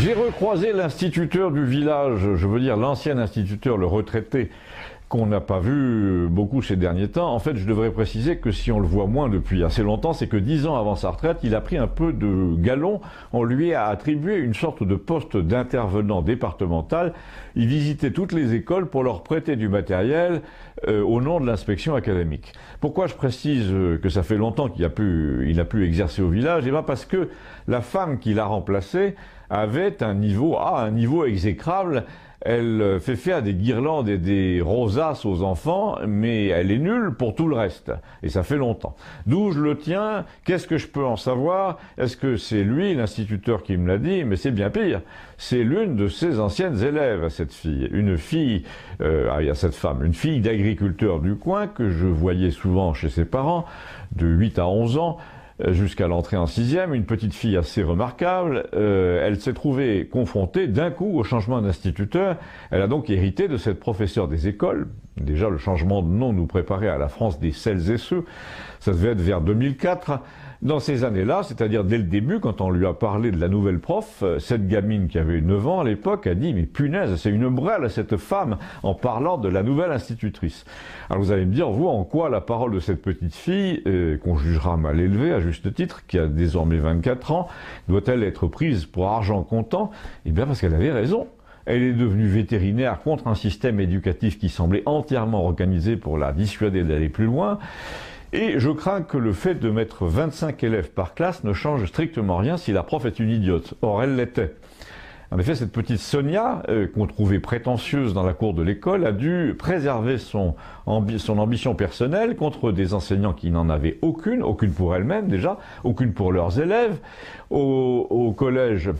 J'ai recroisé l'instituteur du village, je veux dire l'ancien instituteur, le retraité, qu'on n'a pas vu beaucoup ces derniers temps. En fait, je devrais préciser que si on le voit moins depuis assez longtemps, c'est que 10 ans avant sa retraite, il a pris un peu de galon. On lui a attribué une sorte de poste d'intervenant départemental. Il visitait toutes les écoles pour leur prêter du matériel au nom de l'inspection académique. Pourquoi je précise que ça fait longtemps qu'il a pu exercer au village? Eh bien parce que la femme qui l'a remplacé avait un niveau exécrable. Elle fait faire des guirlandes et des rosaces aux enfants, mais elle est nulle pour tout le reste. Et ça fait longtemps. D'où je le tiens, qu'est-ce que je peux en savoir? Est-ce que c'est lui, l'instituteur, qui me l'a dit? Mais c'est bien pire. C'est l'une de ses anciennes élèves à cette fille. Une fille d'agriculteur du coin que je voyais souvent chez ses parents, de 8 à 11 ans, jusqu'à l'entrée en 6e, une petite fille assez remarquable. Elle s'est trouvée confrontée d'un coup au changement d'instituteur. Elle a donc hérité de cette professeure des écoles. Déjà, le changement de nom nous préparait à la France des celles et ceux. Ça devait être vers 2004. Dans ces années-là, c'est-à-dire dès le début, quand on lui a parlé de la nouvelle prof, cette gamine qui avait 9 ans à l'époque a dit « Mais punaise, c'est une brêle cette femme » en parlant de la nouvelle institutrice. Alors vous allez me dire, vous, en quoi la parole de cette petite fille, qu'on jugera mal élevée à juste titre, qui a désormais 24 ans, doit-elle être prise pour argent comptant? Eh bien parce qu'elle avait raison. Elle est devenue vétérinaire contre un système éducatif qui semblait entièrement organisé pour la dissuader d'aller plus loin. Et je crains que le fait de mettre 25 élèves par classe ne change strictement rien si la prof est une idiote. Or, elle l'était. En effet, cette petite Sonia, qu'on trouvait prétentieuse dans la cour de l'école, a dû préserver son ambition personnelle contre des enseignants qui n'en avaient aucune pour elle-même déjà, aucune pour leurs élèves. Au collège,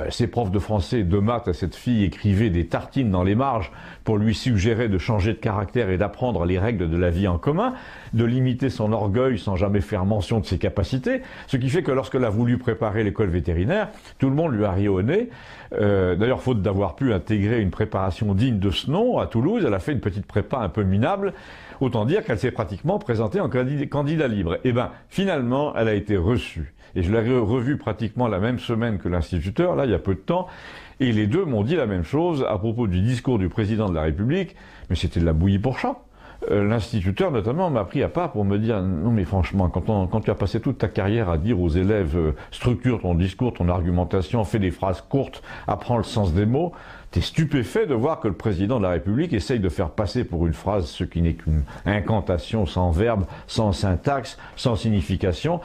ses profs de français et de maths à cette fille écrivaient des tartines dans les marges pour lui suggérer de changer de caractère et d'apprendre les règles de la vie en commun, de limiter son orgueil sans jamais faire mention de ses capacités, ce qui fait que lorsqu'elle a voulu préparer l'école vétérinaire, tout le monde lui a ri au nez. D'ailleurs, faute d'avoir pu intégrer une préparation digne de ce nom, à Toulouse, elle a fait une petite prépa un peu minable. Autant dire qu'elle s'est pratiquement présentée en candidat libre. Et bien, finalement, elle a été reçue. Et je l'ai revue pratiquement la même semaine que l'instituteur, là, il y a peu de temps. Et les deux m'ont dit la même chose à propos du discours du président de la République. Mais c'était de la bouillie pour chat. L'instituteur, notamment, m'a pris à part pour me dire « Non, mais franchement, quand tu as passé toute ta carrière à dire aux élèves structure ton discours, ton argumentation, fais des phrases courtes, apprends le sens des mots, t'es stupéfait de voir que le président de la République essaye de faire passer pour une phrase ce qui n'est qu'une incantation sans verbe, sans syntaxe, sans signification. »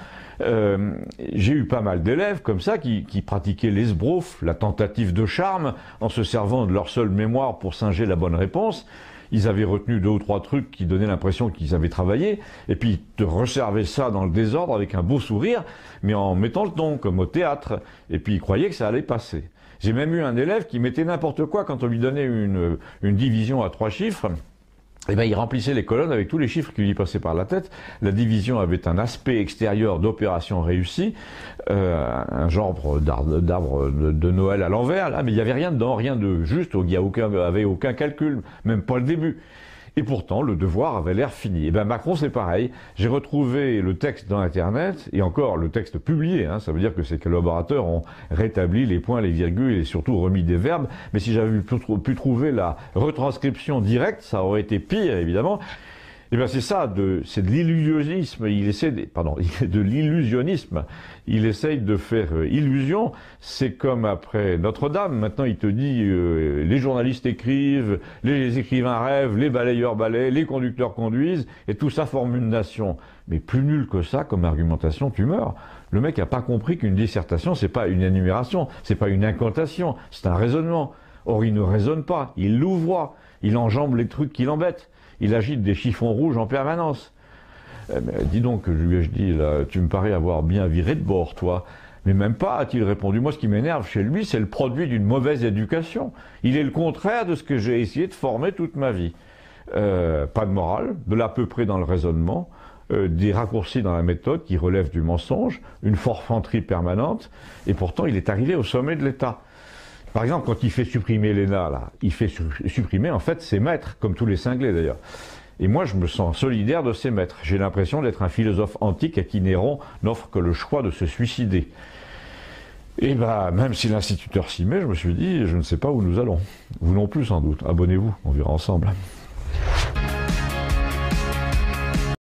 J'ai eu pas mal d'élèves comme ça qui pratiquaient l'esbrouf, la tentative de charme, en se servant de leur seule mémoire pour singer la bonne réponse. Ils avaient retenu 2 ou 3 trucs qui donnaient l'impression qu'ils avaient travaillé, et puis ils te resservaient ça dans le désordre avec un beau sourire, mais en mettant le ton, comme au théâtre, et puis ils croyaient que ça allait passer. J'ai même eu un élève qui mettait n'importe quoi quand on lui donnait une division à 3 chiffres. Eh bien, il remplissait les colonnes avec tous les chiffres qui lui passaient par la tête. La division avait un aspect extérieur d'opération réussie, un genre d'arbre de Noël à l'envers, là, mais il n'y avait rien dedans, rien de juste, il n'y avait aucun calcul, même pas le début. Et pourtant, le devoir avait l'air fini. Et bien Macron, c'est pareil. J'ai retrouvé le texte dans Internet, et encore le texte publié, hein, ça veut dire que ses collaborateurs ont rétabli les points, les virgules et surtout remis des verbes. Mais si j'avais pu trouver la retranscription directe, ça aurait été pire, évidemment. Eh bien c'est ça, c'est de l'illusionnisme, de l'illusionnisme. Il essaye de faire illusion. C'est comme après Notre-Dame, maintenant il te dit les journalistes écrivent, les écrivains rêvent, les balayeurs balaient, les conducteurs conduisent, et tout ça forme une nation. Mais plus nul que ça, comme argumentation, tu meurs. Le mec n'a pas compris qu'une dissertation, c'est pas une énumération, c'est pas une incantation, c'est un raisonnement. Or il ne raisonne pas, il l'ouvre, il enjambe les trucs qui l'embêtent. Il agite des chiffons rouges en permanence. Dis donc, je lui ai dit, là, tu me parais avoir bien viré de bord, toi. Mais même pas, a-t-il répondu. Moi, ce qui m'énerve chez lui, c'est le produit d'une mauvaise éducation. Il est le contraire de ce que j'ai essayé de former toute ma vie. Pas de morale, de l'à peu près dans le raisonnement, des raccourcis dans la méthode qui relèvent du mensonge, une forfanterie permanente, et pourtant il est arrivé au sommet de l'État. Par exemple, quand il fait supprimer l'ENA, là, il fait supprimer en fait ses maîtres, comme tous les cinglés d'ailleurs. Et moi, je me sens solidaire de ces maîtres. J'ai l'impression d'être un philosophe antique à qui Néron n'offre que le choix de se suicider. Et bah, même si l'instituteur s'y met, je me suis dit, je ne sais pas où nous allons. Vous non plus sans doute. Abonnez-vous, on verra ensemble.